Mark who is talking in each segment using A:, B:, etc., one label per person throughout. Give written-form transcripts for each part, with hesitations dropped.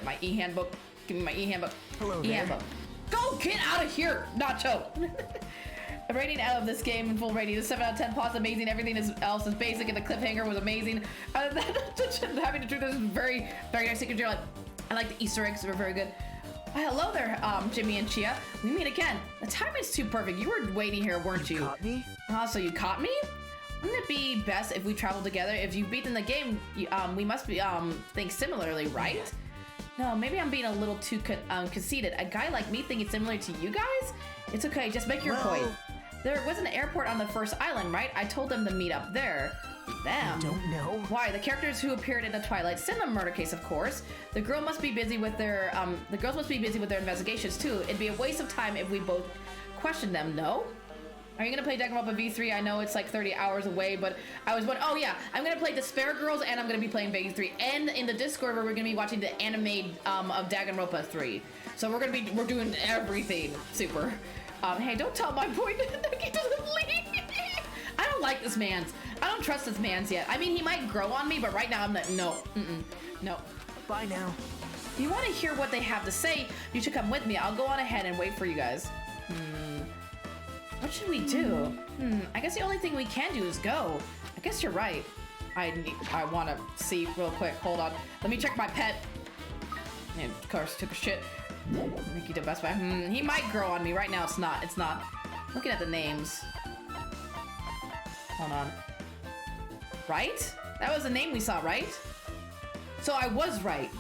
A: my e-handbook. Give me my e-handbook.
B: Hello
A: E-handbook. Go get out of here, Nacho. A rating out of this game in full rating is 7 out of 10. Plots amazing. Everything else is basic, and the cliffhanger was amazing. Having to do this is very, very nice. I like the Easter eggs; they were very good. Hello there, Jimmy and Chia. We meet again. The timing's too perfect. You were waiting here, weren't you?
B: Caught me?
A: So you caught me? Wouldn't it be best if we traveled together? If you've beaten the game, we must be think similarly, right? No, maybe I'm being a little too conceited. A guy like me thinking similar to you guys? It's okay, just make your point. There was an airport on the first island, right? I told them to meet up there. Them?
B: I don't know.
A: Why? The characters who appeared in the Twilight Cinema murder case, of course. The girls must be busy with their investigations too. It'd be a waste of time if we both questioned them, no? Are you gonna play Danganronpa V3? I know it's like 30 hours away, but I was wondering, oh yeah, I'm gonna play Despair Girls and I'm gonna be playing V3. And in the Discord where we're gonna be watching the anime of Danganronpa 3. So we're doing everything super. Hey, don't tell my boy that he doesn't leave. I don't like this man's. I don't trust this man's yet. I mean, he might grow on me, but right now I'm like, no, no.
B: Bye now.
A: If you want to hear what they have to say, you should come with me. I'll go on ahead and wait for you guys. What should we do? I guess the only thing we can do is go. I guess you're right. I want to see real quick. Hold on. Let me check my pet. And of course, took a shit. Nikki the best buy. He might grow on me. Right now, it's not. It's not. Looking at the names. Hold on. Right? That was the name we saw, right? So I was right.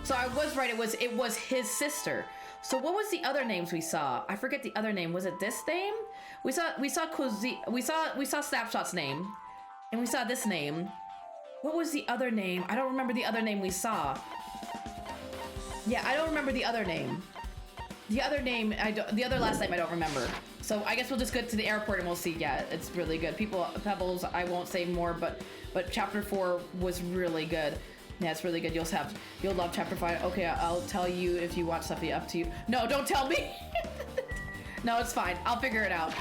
A: It was his sister. So what was the other names we saw? I forget the other name. Was it this name? We saw Snapshot's name, and we saw this name. What was the other name? I don't remember the other name we saw. Yeah, I don't remember the other name. The other last name I don't remember. So I guess we'll just go to the airport and we'll see. Yeah, it's really good. Pebbles, I won't say more, but chapter 4 was really good. Yeah, it's really good. You'll love chapter 5. Okay, I'll tell you if you watch Stuffy. Up to you. No, don't tell me. No, it's fine. I'll figure it out.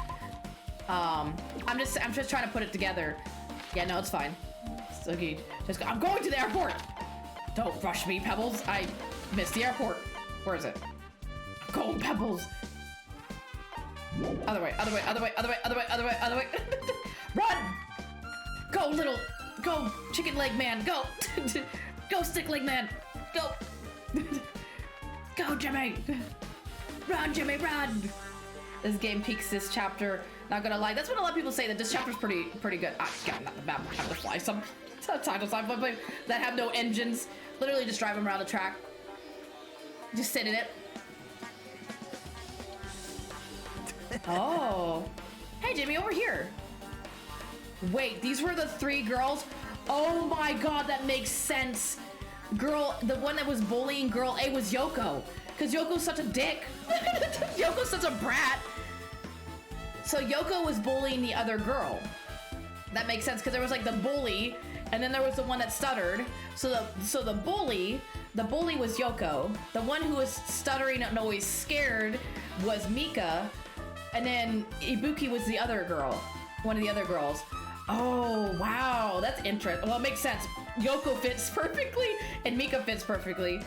A: I'm just trying to put it together. Yeah, no, it's fine. It's okay. I'm going to the airport. Don't rush me, Pebbles. I missed the airport. Where is it? I'm going, Pebbles. Other way. Run! Go, chicken leg man, go! Go, stick leg man, go! Go, Jimmy! Run, Jimmy, run! This game peaks this chapter. Not gonna lie, that's what a lot of people say, that this chapter's pretty good. Not the map, I have to fly some titles that have no engines. Literally just drive them around the track. Just sit in it. Oh. Hey, Jimmy, over here. Wait, these were the 3 girls? Oh my god, that makes sense. The one that was bullying girl A was Yoko. Because Yoko's such a dick. Yoko's such a brat. So Yoko was bullying the other girl. That makes sense, because there was like the bully, and then there was the one that stuttered. So the bully was Yoko. The one who was stuttering and always scared was Mika. And then Ibuki was the other girl. One of the other girls. Oh, wow. That's interesting. Well, it makes sense. Yoko fits perfectly, and Mika fits perfectly.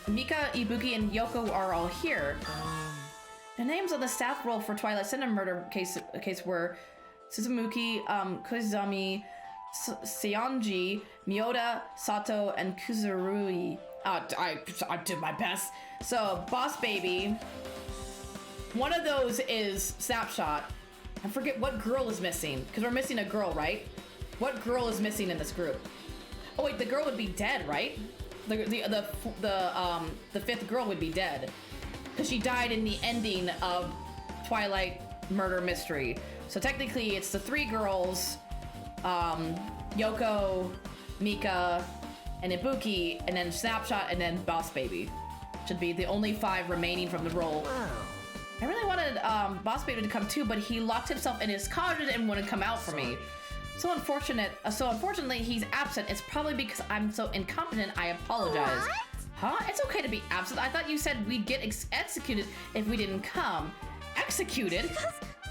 A: Mika, Ibuki, and Yoko are all here. The names on the staff roll for Twilight Cinema murder case were Suzuki, Kozami, Seonji, Miyoda, Sato, and Kuzurui. I did my best. So, Boss Baby. One of those is Snapshot. I forget what girl is missing, because we're missing a girl, right? What girl is missing in this group? Oh wait, the girl would be dead, right? The 5th girl would be dead, because she died in the ending of Twilight Murder Mystery. So technically, it's the 3 girls, Yoko, Mika, and Ibuki, and then Snapshot, and then Boss Baby. Should be the only 5 remaining from the roll.
B: Wow.
A: I really wanted Boss Baby to come too, but he locked himself in his closet and wouldn't come out for me. So unfortunately, he's absent. It's probably because I'm so incompetent. I apologize.
C: What?
A: Huh? It's okay to be absent. I thought you said we'd get executed if we didn't come. Executed?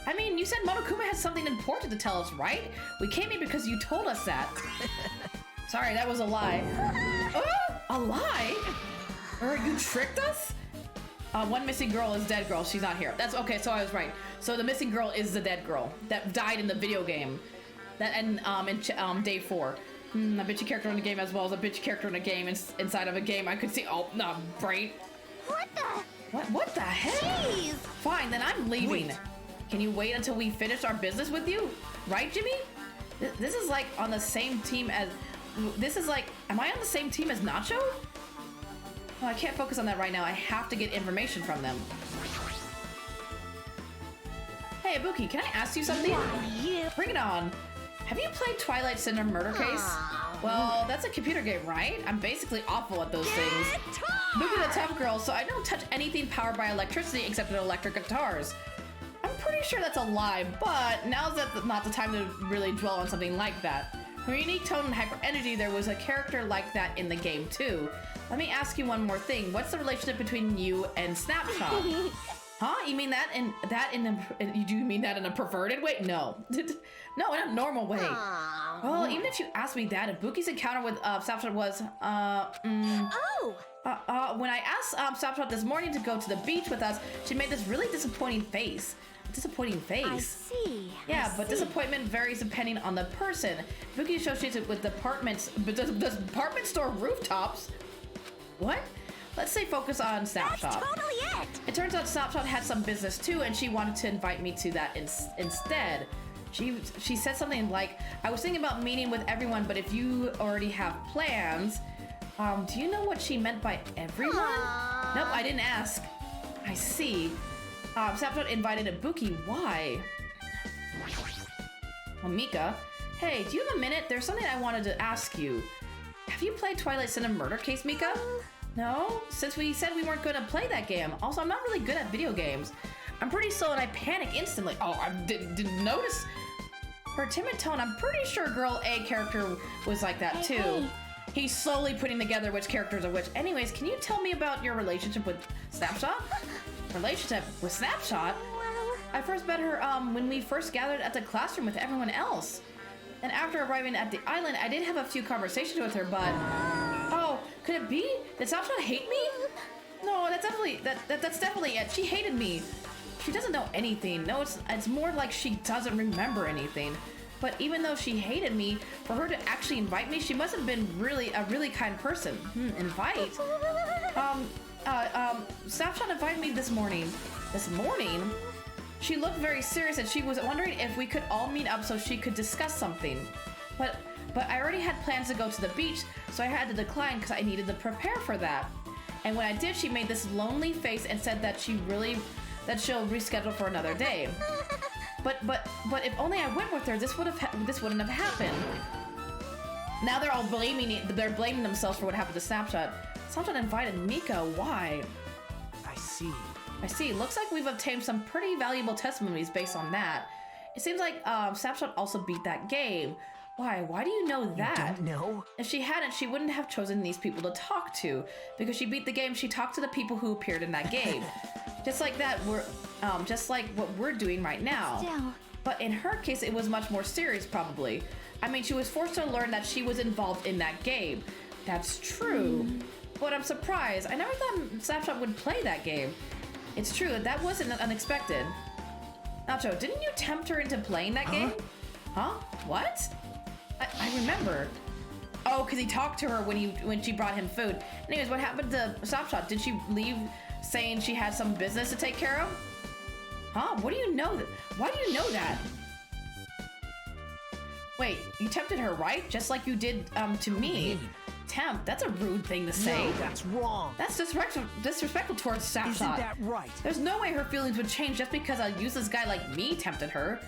A: I mean, you said Monokuma has something important to tell us, right? We came here because you told us that. Sorry, that was a lie. Oh! A lie? Or you tricked us? One missing girl is dead girl. She's not here. That's okay. So I was right. So the missing girl is the dead girl that died in the video game. That and in day 4. A bitchy character in the game as well as a bitchy character in a game inside of a game. I could see. Oh no, brain.
B: What the?
A: What the heck?
B: Jeez.
A: Fine, then I'm leaving. Wait. Can you wait until we finish our business with you? Right, Jimmy? This is like on the same team as. This is like. Am I on the same team as Nacho? Oh, I can't focus on that right now. I have to get information from them. Hey, Ibuki, can I ask you something?
B: Yeah.
A: Bring it on. Have you played Twilight Syndrome Murder Case? Well, that's a computer game, right? I'm basically awful at those things. Ibuki's a tough girl, so I don't touch anything powered by electricity except electric guitars. I'm pretty sure that's a lie, but now's not the time to really dwell on something like that. For unique tone and hyper energy, there was a character like that in the game too. Let me ask you one more thing. What's the relationship between you and Snapshot? Huh? You mean that in do you mean that in a perverted way? No. No, in a normal way. Well, even if you ask me that, Ibuki's encounter with Snapshot was when I asked Snapshot this morning to go to the beach with us, she made this really disappointing face. Disappointing face.
B: I see.
A: Yeah, but disappointment varies depending on the person. Ibuki associates it with department store rooftops. What? Let's say focus on Snapshot.
B: That's totally it.
A: It turns out Snapshot had some business too, and she wanted to invite me to that instead. She said something like, I was thinking about meeting with everyone, but if you already have plans, do you know what she meant by everyone? Nope, I didn't ask. I see. Snapshot invited Ibuki. Why? Well, Mika, hey, do you have a minute? There's something I wanted to ask you. Have you played Twilight Syndrome Murder Case, Mika? No? Since we said we weren't going to play that game. Also, I'm not really good at video games. I'm pretty slow and I panic instantly. Oh, I didn't notice her timid tone. I'm pretty sure Girl A character was like that too. Hey. He's slowly putting together which characters are which. Anyways, can you tell me about your relationship with Snapshot? Relationship with Snapshot? I first met her when we first gathered at the classroom with everyone else. And after arriving at the island, I did have a few conversations with her, but... Oh, could it be? Did Snapshot hate me? No, that's definitely it. She hated me. She doesn't know anything. No, it's more like she doesn't remember anything. But even though she hated me, for her to actually invite me, she must have been a really kind person. Invite? Snapshot invited me this morning. This morning? She looked very serious and she was wondering if we could all meet up so she could discuss something. But I already had plans to go to the beach, so I had to decline because I needed to prepare for that. And when I did, she made this lonely face and said that she'll reschedule for another day. But if only I went with her, this wouldn't have happened. Now they're all blaming themselves for what happened to Snapshot. Snapshot invited Mika. Why? I see. Looks like we've obtained some pretty valuable testimonies based on that. It seems like Snapshot also beat that game. Why? Why do you know that?
C: You don't know?
A: If she hadn't, she wouldn't have chosen these people to talk to. Because she beat the game, she talked to the people who appeared in that game. Just like that, just like what we're doing right now.
B: Still.
A: But in her case, it was much more serious, probably. I mean, she was forced to learn that she was involved in that game. That's true. But I'm surprised. I never thought Snapshot would play that game. It's true, that wasn't unexpected. Nacho, didn't you tempt her into playing that game? Huh? What? I remember. Oh, because he talked to her when she brought him food. Anyways, what happened to Snapshot? Did she leave saying she had some business to take care of? Huh? What do you know? Why do you know that? Wait, you tempted her, right? Just like you did to me. Tempt? That's a rude thing to say.
C: No, that's wrong.
A: That's disrespectful towards Snapshot.
C: Isn't that right?
A: There's no way her feelings would change just because a useless guy like me tempted her.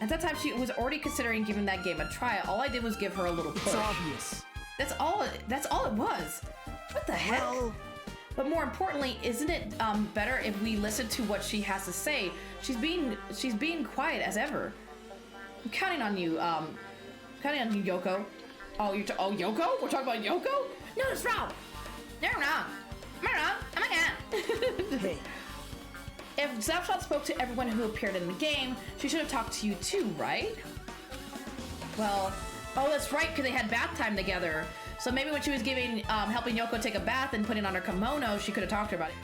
A: At that time, she was already considering giving that game a try. All I did was give her a little push.
C: It's obvious.
A: That's all it was. What the heck?
C: Well...
A: But more importantly, isn't it better if we listen to what she has to say? She's being quiet as ever. I'm counting on you. Yoko. Oh, Yoko? We're talking about Yoko? No, it's wrong. You're wrong. Am I wrong? Oh my god.
C: Hey.
A: If Snapshot spoke to everyone who appeared in the game, she should have talked to you too, right? Well, oh, that's right, because they had bath time together. So maybe when she was giving, helping Yoko take a bath and putting on her kimono, she could have talked to her about it.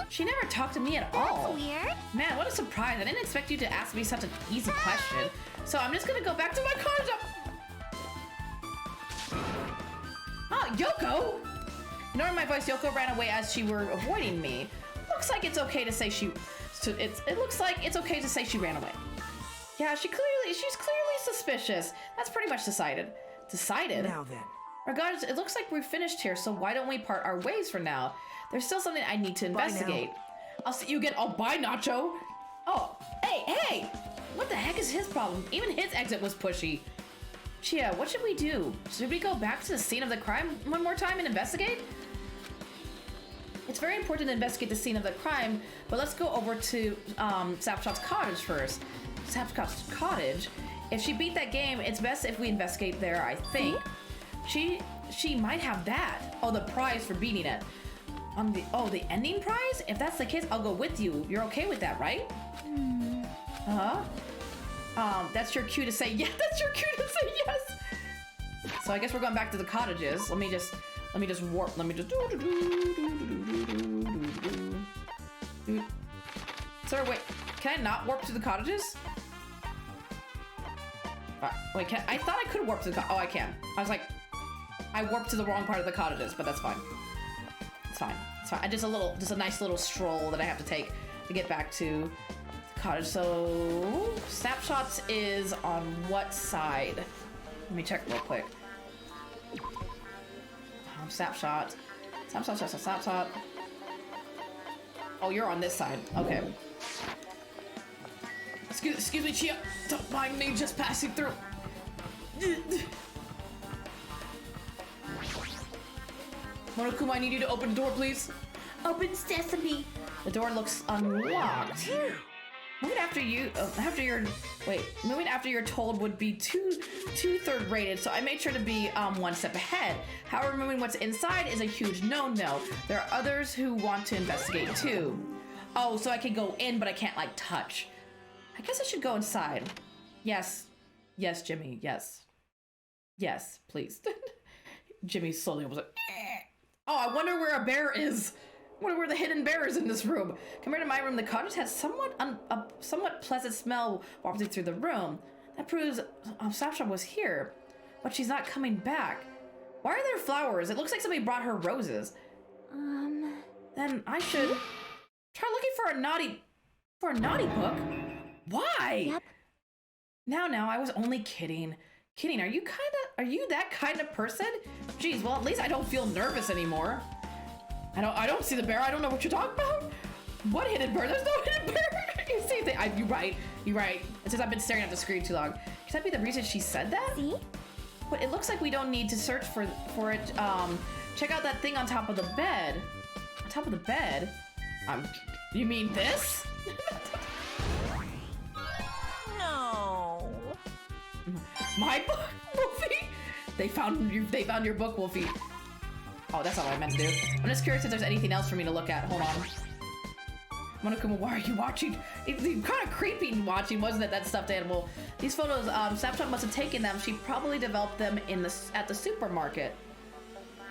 A: She never talked to me at all.
B: That's weird.
A: Man, what a surprise. I didn't expect you to ask me such an easy question. So I'm just gonna go back to my cottage. Oh, Yoko! Ignoring my voice, Yoko ran away as she were avoiding me. Looks like it's okay to say she... It looks like it's okay to say she ran away. Yeah, she's clearly suspicious. That's pretty much decided. Decided?
C: Now then.
A: Regardless, it looks like we're finished here, so why don't we part our ways for now? There's still something I need to investigate. I'll see you again. Oh, bye, Nacho. Oh, hey! What the heck is his problem? Even his exit was pushy. Chia, what should we do? Should we go back to the scene of the crime one more time and investigate? It's very important to investigate the scene of the crime, but let's go over to Sapshot's cottage first. Sapshot's cottage? If she beat that game, it's best if we investigate there, I think. She might have that. Oh, the prize for beating it. The ending prize? If that's the case, I'll go with you. You're okay with that, right? That's your cue to say yes. That's your cue to say yes. So I guess we're going back to the cottages. Let me just warp. Sir, wait. Can I not warp to the cottages? Wait, I thought I could warp to the oh, I can. I was like, I warped to the wrong part of the cottages, but that's fine. It's fine. It's fine. Just a nice little stroll that I have to take to get back to the cottage. So, Snapshots is on what side? Let me check real quick. Snapshot. Oh, you're on this side. Okay. Excuse me, Chia. Don't mind me just passing through. Monokuma, I need you to open the door, please.
B: Open sesame.
A: The door looks unlocked. Moving after you're told would be too third rated, so I made sure to be one step ahead. However, moving what's inside is a huge no-no. There are others who want to investigate too. Oh, so I can go in, but I can't like touch. I guess I should go inside. Yes, Jimmy. Yes, please. Jimmy slowly was like, oh, I wonder where a bear is. I wonder where the hidden bear is in this room. Compared to my room, the cottage has a somewhat pleasant smell wafting through the room. That proves Snapshot was here, but she's not coming back. Why are there flowers? It looks like somebody brought her roses. Then I should try looking for a naughty book. Why?
B: Yep.
A: Now, I was only kidding. Kidding, are you that kind of person? Geez, well, at least I don't feel nervous anymore. I don't see the bear. I don't know what you're talking about. What hidden bear? There's no hidden bear. You see, you're right. It's just I've been staring at the screen too long. Could that be the reason she said that?
B: See?
A: But it looks like we don't need to search for it. Check out that thing on top of the bed. On top of the bed? You mean this?
B: No.
A: My book, Wolfie? They found your book, Wolfie. Oh, that's not what I meant to do. I'm just curious if there's anything else for me to look at. Hold on. Monokuma, why are you watching? It's kind of creepy watching, wasn't it, that stuffed animal? These photos, Snapchat must have taken them. She probably developed them at the supermarket.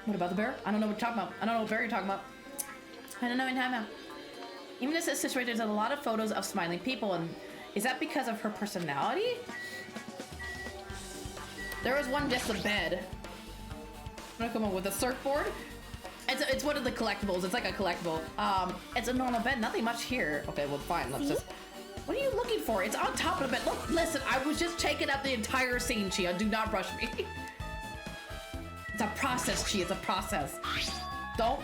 A: What about the bear? I don't know what you're talking about. I don't know what bear you're talking about. I don't know what you're talking about. Even in this situation, there's a lot of photos of smiling people, and is that because of her personality? There was one just a bed. Monokuma with a surfboard. It's one of the collectibles. It's like a collectible. It's a normal bed. Nothing much here. Okay, well, fine. Let's just. What are you looking for? It's on top of the bed. Look, listen. I was just checking out the entire scene, Chia. Do not rush me. It's a process, Chia. It's a process. Don't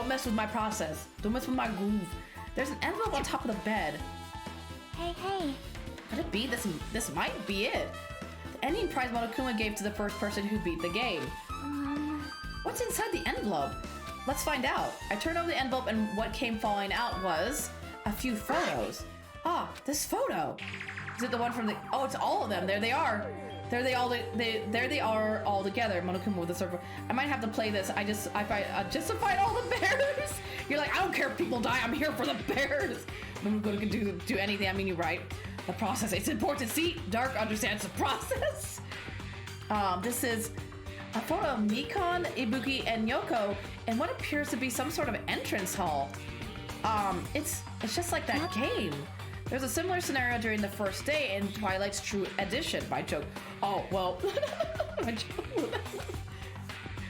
A: mess with my process. Don't mess with my groove. There's an envelope on top of the bed.
B: Hey.
A: Could it be? This might be it. The ending prize Monokuma gave to the first person who beat the game. What's inside the envelope? Let's find out. I turned over the envelope and what came falling out was a few photos. Ah, this photo. Is it the one from the... Oh, it's all of them. There they are. There they are all together. Monokuma with the surfboard. I might have to play this. Just to find all the bears. You're like, I don't care if people die. I'm here for the bears. I'm going to do anything. I mean, you're right. The process. It's important. See, Dark understands the process. This is... A photo of Mikan, Ibuki, and Yoko in what appears to be some sort of entrance hall. It's just like that game. There's a similar scenario during the first day in Twilight's True Edition. My joke. Oh, well. My joke.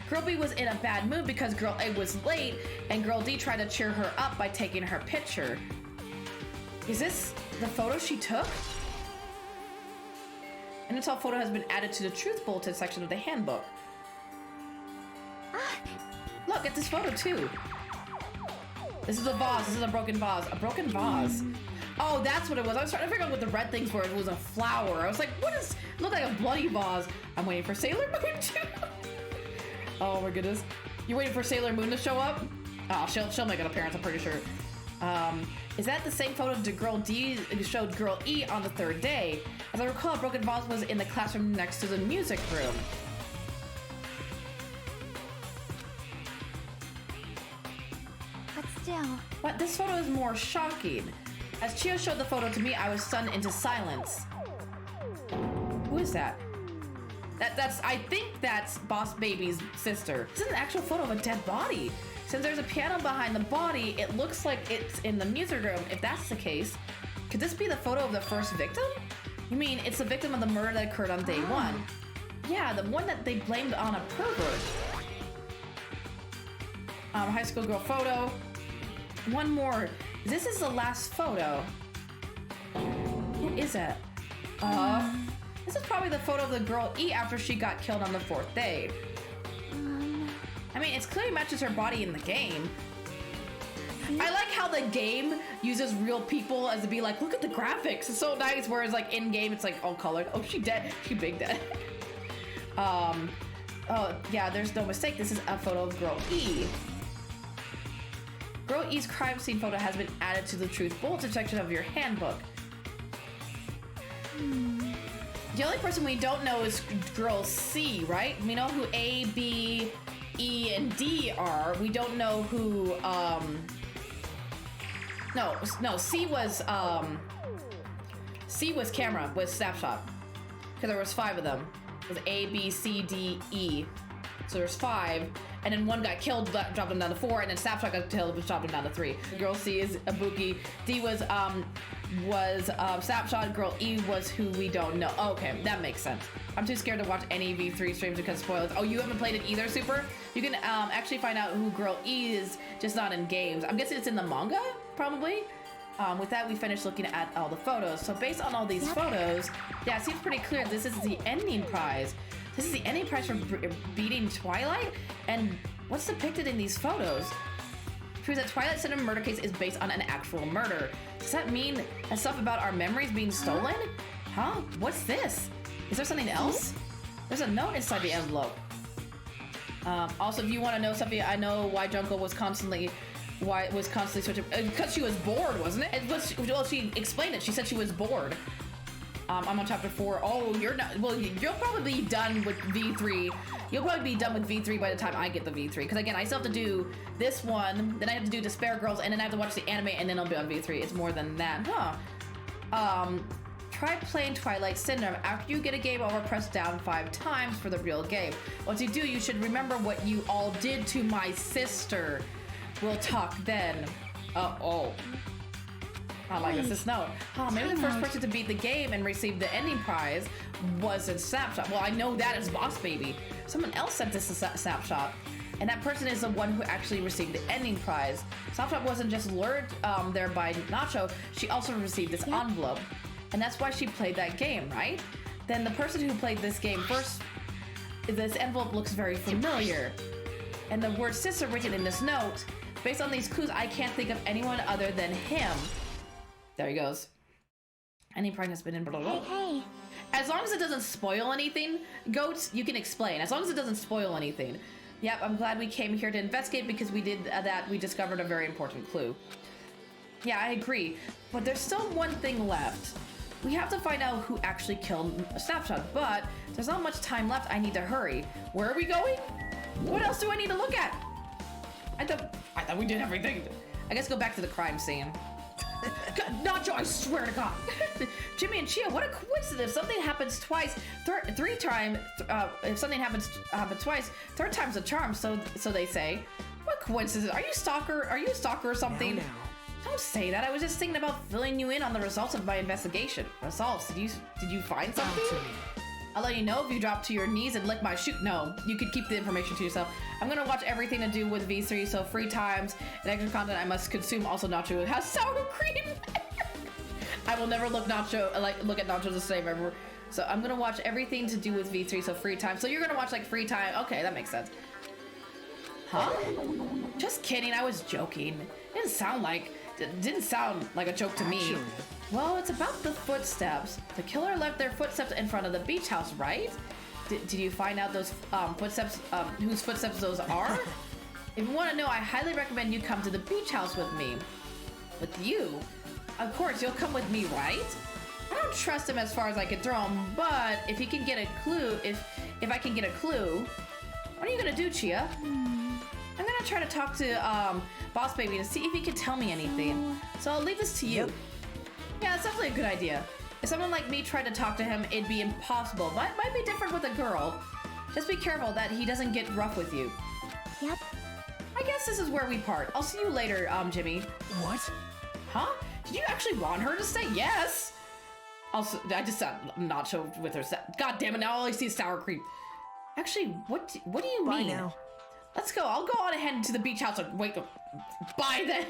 A: Girl B was in a bad mood because Girl A was late, and Girl D tried to cheer her up by taking her picture. Is this the photo she took? An intel photo has been added to the Truth Bulletin section of the handbook. Look at this photo too. This is a vase. This is a broken vase. A broken vase. Oh, that's what it was. I was trying to figure out what the red things were. It was a flower. I was like, what is... It looked like a bloody vase. I'm waiting for Sailor Moon too. Oh my goodness. You're waiting for Sailor Moon to show up? Oh, she'll make an appearance, I'm pretty sure. Is that the same photo that Girl D showed Girl E on the third day? As I recall, a broken vase was in the classroom next to the music room.
B: But still.
A: But this photo is more shocking. As Chio showed the photo to me, I was stunned into silence. Who is that? I think that's Boss Baby's sister. This is an actual photo of a dead body. Since there's a piano behind the body, it looks like it's in the music room. If that's the case, could this be the photo of the first victim? You mean it's the victim of the murder that occurred on day one? Yeah, the one that they blamed on a pervert. High school girl photo. One more. This is the last photo. Who is that? This is probably the photo of the girl E after she got killed on the fourth day. I mean, it clearly matches her body in the game. I like how the game uses real people as to be like, look at the graphics. It's so nice, whereas like in game, it's like all colored. Oh, she dead. She big dead. Oh yeah, there's no mistake. This is a photo of girl E. Girl E's crime scene photo has been added to the Truth Bulletin section of your handbook. The only person we don't know is girl C, right? We know who A, B, E, and D are. We don't know who, no, C was camera, was snapshot. Because there was 5 of them. It was A, B, C, D, E. So there's 5. And then one got killed, dropped him down to 4, and then Snapshot got killed, which dropped him down to 3. Girl C is Ibuki. D was Snapshot. Girl E was who we don't know. Okay, that makes sense. I'm too scared to watch any V3 streams because of spoilers. Oh, you haven't played it either, Super? You can actually find out who Girl E is, just not in games. I'm guessing it's in the manga, probably. With that, we finished looking at all the photos. So based on all these photos, yeah, it seems pretty clear this is the ending prize. This is the ending prize for beating Twilight? And what's depicted in these photos? It proves that Twilight Center murder case is based on an actual murder. Does that mean that stuff about our memories being stolen? Huh? What's this? Is there something else? There's a note inside the envelope. Also, if you want to know something, I know why Junko was constantly switching, because she was bored, wasn't it? Well, she explained it. She said she was bored. I'm on chapter 4. Oh, you're not. Well, you'll probably be done with V3. You'll probably be done with V3 by the time I get the V3. Because again, I still have to do this one, then I have to do Despair Girls, and then I have to watch the anime, and then I'll be on V3. It's more than that, huh? Try playing Twilight Syndrome. After you get a game over, press down 5 times for the real game. Once you do, you should remember what you all did to my sister. We'll talk then. Oh. I guess this note. Oh, maybe the first person to beat the game and receive the ending prize wasn't Snapshot. Well, I know that is Boss Baby. Someone else sent this to Snapshot, and that person is the one who actually received the ending prize. Snapshot wasn't just lured there by Nacho, she also received this envelope. And that's why she played that game, right? Then the person who played this game first, this envelope looks very familiar. And the word sister written in this note, based on these clues, I can't think of anyone other than him. There he goes. Any prime has been in blah, blah, blah.
B: Hey.
A: As long as it doesn't spoil anything, Goats, you can explain. As long as it doesn't spoil anything. Yep, I'm glad we came here to investigate because we did that. We discovered a very important clue. Yeah, I agree. But there's still one thing left. We have to find out who actually killed Snapshot, but there's not much time left. I need to hurry. Where are we going? What else do I need to look at? I thought we did everything. I guess go back to the crime scene. Nacho, I swear to God. Jimmy and Chia, what a coincidence. Something happens twice, three times. If something happens twice, third time's a charm. So they say. What coincidence? Are you a stalker or something?
C: Now.
A: Don't say that. I was just thinking about filling you in on the results of my investigation. Results? Did you find something? I'll let you know if you drop to your knees and lick my shoe. No, you could keep the information to yourself. I'm gonna watch everything to do with V3, so free times and extra content I must consume. Also, Nacho has sour cream. I will never look at Nacho the same ever. So I'm gonna watch everything to do with V3, so free time. So you're gonna watch like free time. Okay, that makes sense. Huh? Just kidding. I was joking. Didn't sound like a joke to me. Well, it's about the footsteps. The killer left their footsteps in front of the beach house, right? Did you find out those footsteps, whose footsteps those are? If you want to know, I highly recommend you come to the beach house with me. With you? Of course, you'll come with me, right? I don't trust him as far as I can throw him, but if he can get a clue, if I can get a clue, what are you gonna do, Chia? I'm gonna try to talk to Boss Baby to see if he can tell me anything. So I'll leave this to you. Yeah, it's definitely a good idea. If someone like me tried to talk to him, it'd be impossible. But it might be different with a girl. Just be careful that he doesn't get rough with you.
B: Yep.
A: I guess this is where we part. I'll see you later, Jimmy.
C: What?
A: Huh? Did you actually want her to say yes? Also, I just said Nacho with her. God damn it! Now all I see is sour cream. Actually, what do you
C: Bye
A: mean?
C: now.
A: Let's go. I'll go on ahead to the beach house and wait. Bye then.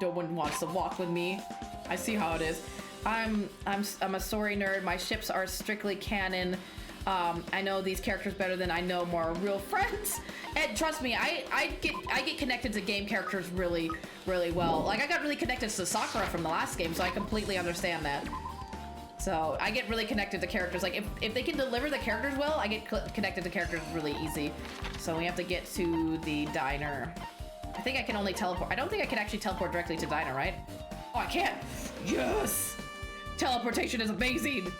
A: No one wants to walk with me. I see how it is. I'm a story nerd. My ships are strictly canon. I know these characters better than I know more real friends. And trust me, I get connected to game characters really well. Like I got really connected to Sakura from the last game, so I completely understand that. So I get really connected to characters. Like if they can deliver the characters well, I get connected to characters really easy. So we have to get to the diner. I think I can only teleport. I don't think I can actually teleport directly to diner, right? Oh, I can't. Yes. Teleportation is amazing.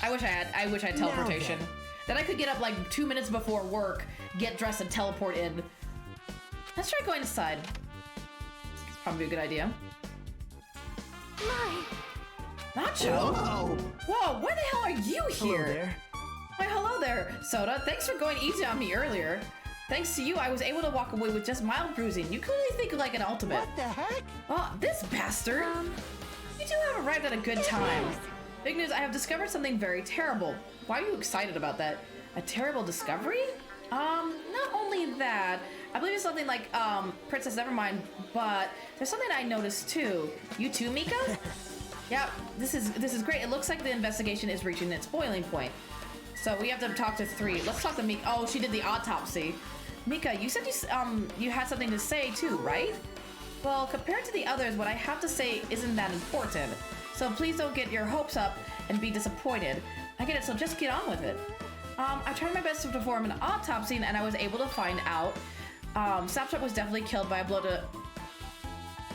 A: I wish I had teleportation. Then I could get up like 2 minutes before work, get dressed and teleport in. Let's try going inside. Probably a good idea.
B: My.
A: Nacho?
C: Whoa!
A: Whoa, why the hell are you here?
C: Hello there.
A: Why, hello there, Soda. Thanks for going easy on me earlier. Thanks to you, I was able to walk away with just mild bruising. You clearly think like an ultimate.
C: What the heck?
A: Oh, this bastard. You two have arrived at a good time. Big news, I have discovered something very terrible. Why are you excited about that? A terrible discovery? Not only that, I believe it's something like, Princess Nevermind, but there's something I noticed too. You too, Mika? Yeah, this is great. It looks like the investigation is reaching its boiling point. So we have to talk to 3. Let's talk to Mika. Oh, she did the autopsy. Mika, you said you had something to say too, right? Well, compared to the others, what I have to say isn't that important. So please don't get your hopes up and be disappointed. I get it, so just get on with it. I tried my best to perform an autopsy and I was able to find out Snapshot was definitely killed by a blow to...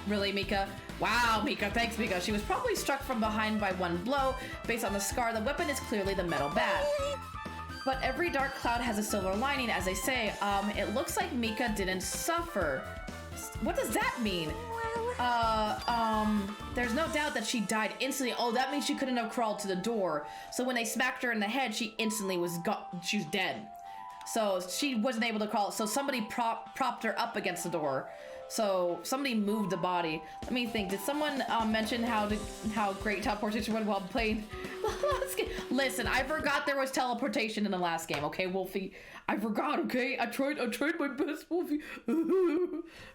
A: Really, Mika? Wow, Mika, thanks, Mika. She was probably struck from behind by one blow. Based on the scar, the weapon is clearly the metal bat. But every dark cloud has a silver lining, as they say. It looks like Mika didn't suffer. What does that mean? There's no doubt that she died instantly. Oh, that means she couldn't have crawled to the door. So when they smacked her in the head, she instantly was dead. So she wasn't able to crawl. So somebody propped her up against the door. So somebody moved the body. Let me think. Did someone mention how great teleportation was while playing the last game? Listen, I forgot there was teleportation in the last game. Okay, Wolfie. I forgot. Okay, I tried my best, Wolfie.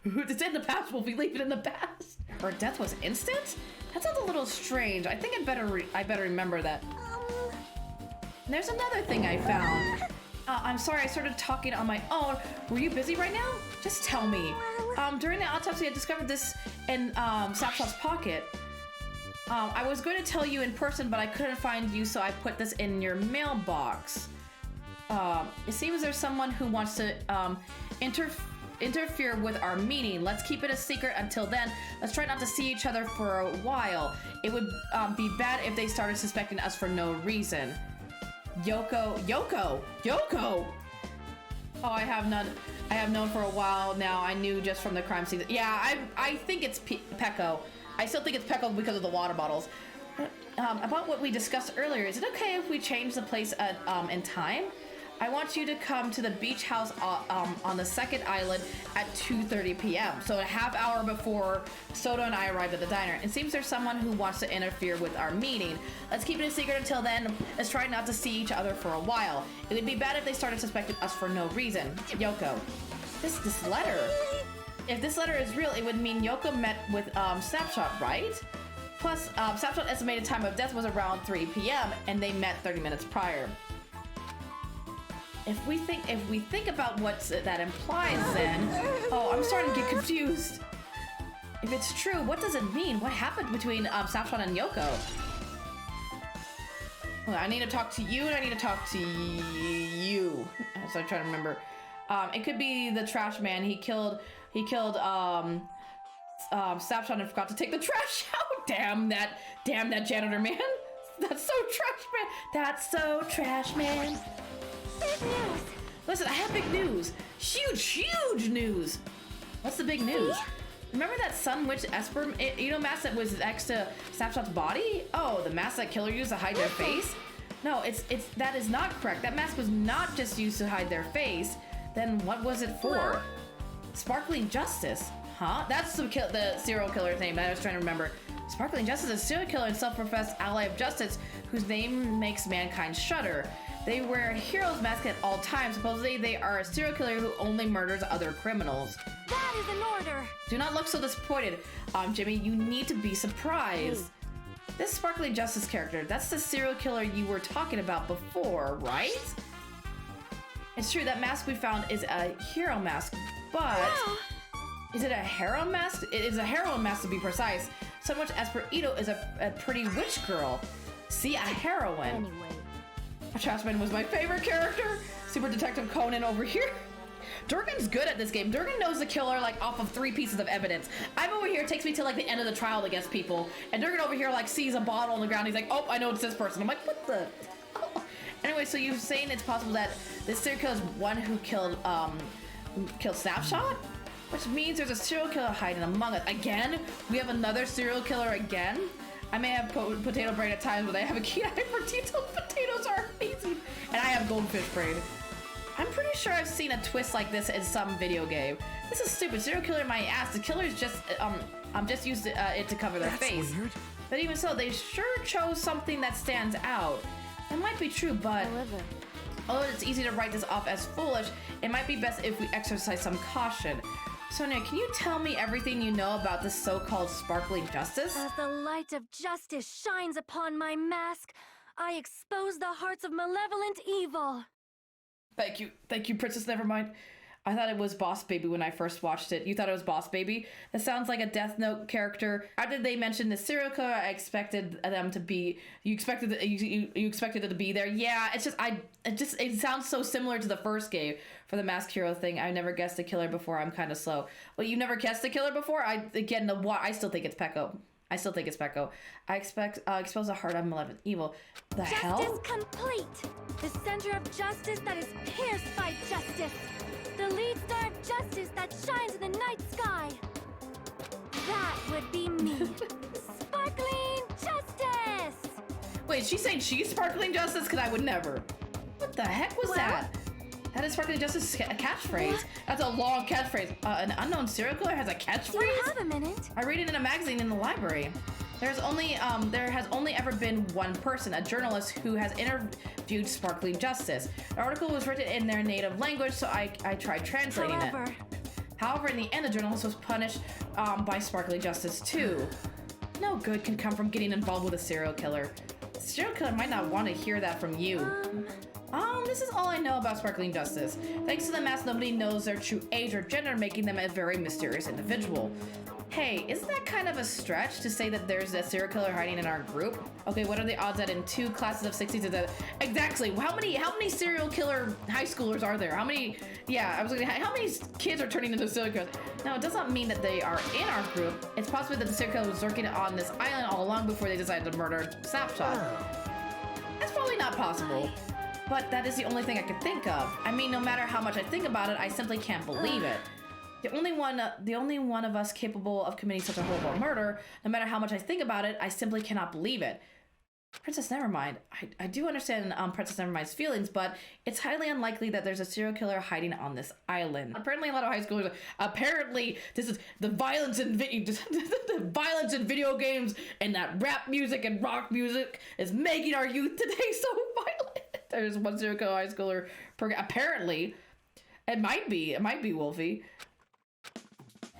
A: It's in the past, Wolfie. Leave it in the past. Her death was instant? That sounds a little strange. I think I better remember that. There's another thing I found. I'm sorry, I started talking on my own. Were you busy right now? Just tell me. During the autopsy, I discovered this in Snapshot's pocket. I was going to tell you in person, but I couldn't find you, so I put this in your mailbox. It seems there's someone who wants to interfere with our meeting. Let's keep it a secret until then. Let's try not to see each other for a while. It would be bad if they started suspecting us for no reason. Yoko. Oh, I have none. I have known for a while now. I knew just from the crime scene. Yeah, I think it's Pecco. I still think it's Pecco because of the water bottles. About what we discussed earlier, is it okay if we change the place in time? I want you to come to the beach house on the second island at 2:30 p.m. So a half hour before Soto and I arrived at the diner. It seems there's someone who wants to interfere with our meeting. Let's keep it a secret until then. Let's try not to see each other for a while. It would be bad if they started suspecting us for no reason. Yoko. This letter. If this letter is real, it would mean Yoko met with Snapshot, right? Plus, Snapshot's estimated time of death was around 3 p.m. and they met 30 minutes prior. If we think about what that implies, then I'm starting to get confused. If it's true, what does it mean? What happened between Snapshot and Yoko? Well, I need to talk to you, and I need to talk to you. So I'm trying to remember. It could be the trash man. He killed Snapshot and forgot to take the trash out. Damn that janitor man. That's so trash man. That's so trash man.
B: Big news!
A: Listen, I have big news. Huge news. What's the big news? Remember that Sun Witch Esper mask that was next to Snapshot's body? Oh, the mask that killer used to hide their face? No, that is not correct. That mask was not just used to hide their face. Then what was it for? Sparkling Justice. Huh? That's the serial killer's name that I was trying to remember. Sparkling Justice is a serial killer and self-professed ally of justice whose name makes mankind shudder. They wear a hero's mask at all times. Supposedly, they are a serial killer who only murders other criminals.
B: That is an order!
A: Do not look so disappointed. Jimmy, you need to be surprised. This Sparkling Justice character, that's the serial killer you were talking about before, right? It's true, that mask we found is a hero mask, but...
B: Wow.
A: Is it a heroine mask? It is a heroine mask to be precise. So much Esperito is a pretty witch girl. See, a heroine.
B: Anyway.
A: Trashman was my favorite character. Super Detective Conan over here. Durgan's good at this game. Durgan knows the killer like off of 3 pieces of evidence. I'm over here, it takes me to like the end of the trial against people, and Durgan over here like sees a bottle on the ground. He's like, oh, I know it's this person. I'm like, what the? Anyway, so you're saying it's possible that this serial killer is one who killed Snapshot? Which means there's a serial killer hiding among us. Again? We have another serial killer again? I may have potato brain at times, but I have a keen eye for detail. Potatoes are amazing. And I have goldfish brain. I'm pretty sure I've seen a twist like this in some video game. This is stupid. Serial killer in my ass. The killer is just used it to cover their face. Weird. But even so, they sure chose something that stands out. It might be true, but... although it's easy to write this off as foolish, it might be best if we exercise some caution. Sonia, can you tell me everything you know about this so-called Sparkling Justice?
B: As the light of justice shines upon my mask, I expose the hearts of malevolent evil.
A: Thank you, Princess Nevermind. I thought it was Boss Baby when I first watched it. You thought it was Boss Baby? That sounds like a Death Note character. After they mentioned the serial killer, I expected them to be. You expected it to be there. Yeah, it sounds so similar to the first game for the masked hero thing. I never guessed the killer before. I'm kind of slow. Well, you never guessed the killer before? I still think it's Pecco. I expose the heart of malevolent evil. The hell?
B: Justice complete. The center of justice that is pierced by justice. The lead star of justice that shines in the night sky. That would be me. Sparkling Justice!
A: Wait, she's saying she's Sparkling Justice? Because I would never. What the heck was that? That is Sparkling Justice a catchphrase. What? That's a long catchphrase. An unknown serial killer has a catchphrase?
B: Do you have a minute?
A: I read it in a magazine in the library. There has only ever been one person, a journalist, who has interviewed Sparkling Justice. The article was written in their native language, so I tried translating it. However, in the end, the journalist was punished by Sparkling Justice too. No good can come from getting involved with a serial killer. The serial killer might not want to hear that from you. This is all I know about Sparkling Justice. Thanks to the mask, nobody knows their true age or gender, making them a very mysterious individual. Hey, isn't that kind of a stretch to say that there's a serial killer hiding in our group? Okay, what are the odds that in 2 classes of 60s is that exactly? How many serial killer high schoolers are there? How many kids are turning into serial killers? No, it does not mean that they are in our group. It's possible that the serial killer was lurking on this island all along before they decided to murder Snapshot. That's probably not possible. But that is the only thing I could think of. I mean, no matter how much I think about it, I simply can't believe it. The only one of us capable of committing such a horrible murder, no matter how much I think about it, I simply cannot believe it. Princess Nevermind, I do understand Princess Nevermind's feelings, but it's highly unlikely that there's a serial killer hiding on this island. Apparently, a lot of high schoolers. Apparently, this is the violence in the violence in video games and that rap music and rock music is making our youth today so violent. There's one serial killer high schooler per. Apparently, it might be Wolfie.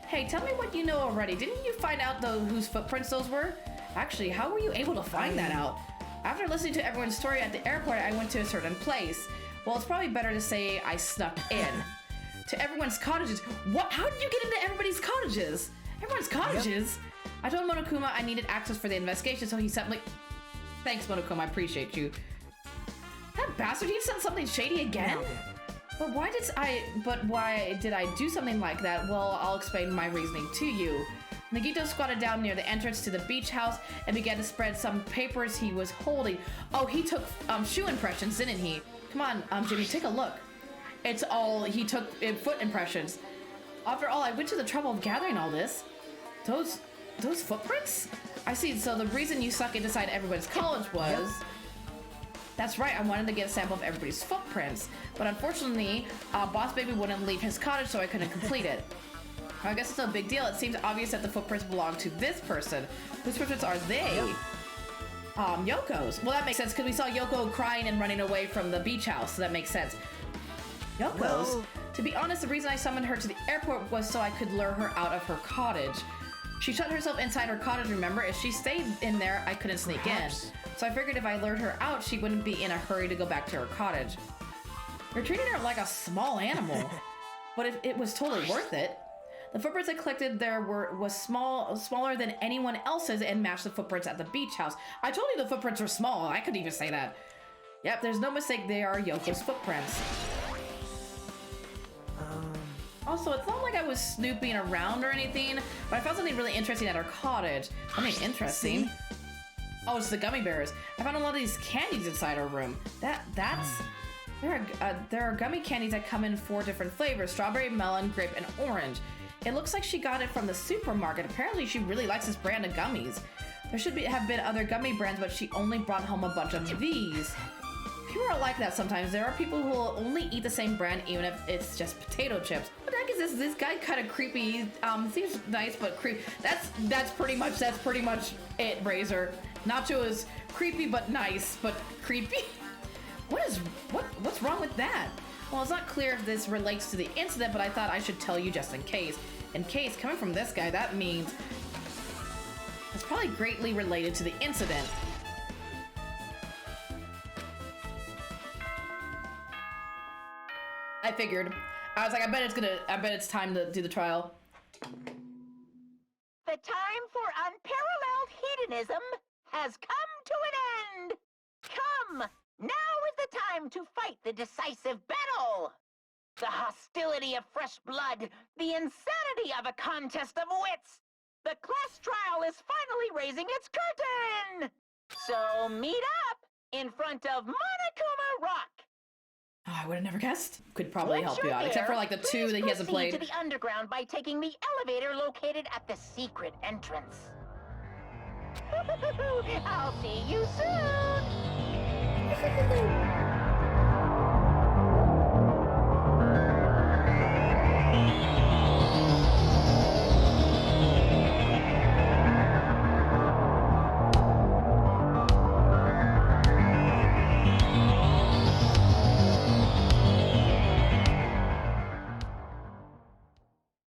A: Hey, tell me what you know already. Didn't you find out whose footprints those were? Actually, how were you able to find that out? After listening to everyone's story at the airport, I went to a certain place. Well, it's probably better to say I snuck in. To everyone's cottages. What? How did you get into everybody's cottages? Everyone's cottages? Yep. I told Monokuma I needed access for the investigation, so he sent me... Thanks, Monokuma, I appreciate you. That bastard, he sent something shady again? But why did I do something like that? Well, I'll explain my reasoning to you. Nagito squatted down near the entrance to the beach house and began to spread some papers he was holding. Oh, he took shoe impressions, didn't he? Come on, Jimmy, take a look. It's all he took foot impressions. After all, I went to the trouble of gathering all this. Those footprints? I see, so the reason you suck inside everybody's college was... Yep. That's right, I wanted to get a sample of everybody's footprints. But unfortunately, Boss Baby wouldn't leave his cottage, so I couldn't complete it. I guess it's no big deal. It seems obvious that the footprints belong to this person. Whose footprints are they? Yoko's. Well, that makes sense, because we saw Yoko crying and running away from the beach house, so that makes sense. Yoko's? No. To be honest, the reason I summoned her to the airport was so I could lure her out of her cottage. She shut herself inside her cottage, remember? If she stayed in there, I couldn't sneak in. So I figured if I lured her out, she wouldn't be in a hurry to go back to her cottage. You're treating her like a small animal. But it was totally worth it. The footprints I collected there was smaller than anyone else's and matched the footprints at the beach house. I told you the footprints were small. I couldn't even say that. Yep, there's no mistake. They are Yoko's footprints. Also, it's not like I was snooping around or anything, but I found something really interesting at her cottage. Something interesting. Oh, it's the gummy bears. I found a lot of these candies inside her room. There are gummy candies that come in 4 different flavors: strawberry, melon, grape, and orange. It looks like she got it from the supermarket. Apparently, she really likes this brand of gummies. There should have been other gummy brands, but she only brought home a bunch of these. People are like that sometimes. There are people who will only eat the same brand, even if it's just potato chips. What the heck is this? This guy kind of creepy. Seems nice, but creepy. That's pretty much it, Razor. Nacho is creepy but nice, but creepy. What's wrong with that? Well, it's not clear if this relates to the incident, but I thought I should tell you just in case. In case, coming from this guy, that means it's probably greatly related to the incident. I figured. I was like, I bet it's time to do the trial.
C: The time for unparalleled hedonism has come to an end. Come, now is the time to fight the decisive battle. The hostility of fresh blood, the insanity of a contest of wits. The class trial is finally raising its curtain. So meet up in front of Monokuma Rock.
A: Oh, I would have never guessed. Could probably help you out, except for like the 2 that he hasn't played.
C: To the underground by taking the elevator located at the secret entrance. I'll see you soon.